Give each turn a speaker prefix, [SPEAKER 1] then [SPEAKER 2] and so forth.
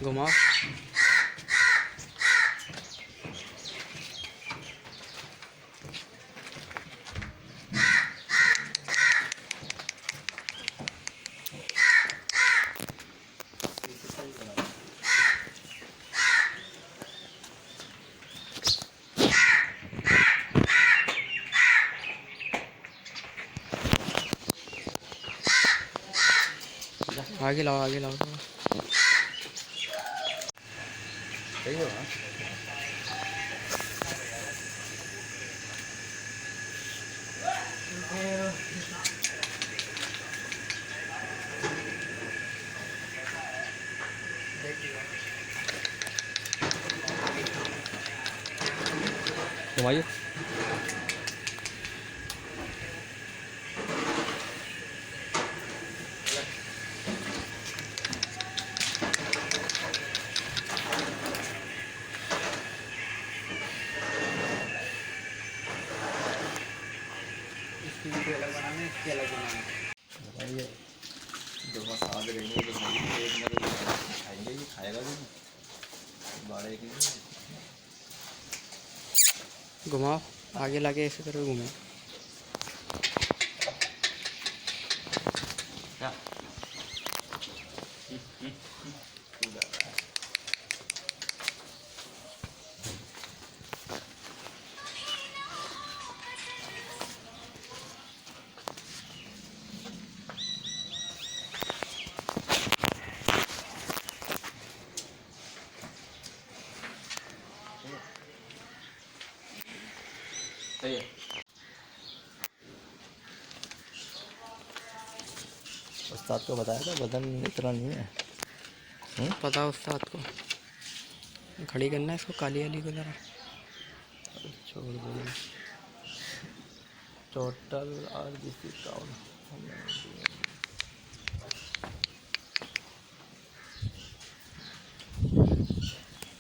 [SPEAKER 1] घुमाओ। आगे लाओ, आगे लाओ थोड़ा।
[SPEAKER 2] सही हो हाँ? घुमाइए।
[SPEAKER 1] इसकी वीडियो अलग बनाना है, इसकी अलग बनाना है।
[SPEAKER 2] घुमाइए। जो मसाले रहेंगे जो भाई एक मतलब खाएंगे, ये खाएगा भी नहीं, बाड़े की नहीं।
[SPEAKER 1] घुमाओ, आगे लाके ऐसे करके घूमो।
[SPEAKER 2] क्या तू जा रहा है? सही है। उस्ताद को बताया था वजन इतना नहीं है।
[SPEAKER 1] पता है उस्ताद को। खड़ी करना है इसको, काली वाली को जरा।
[SPEAKER 2] छोड़ दो। Total RBC count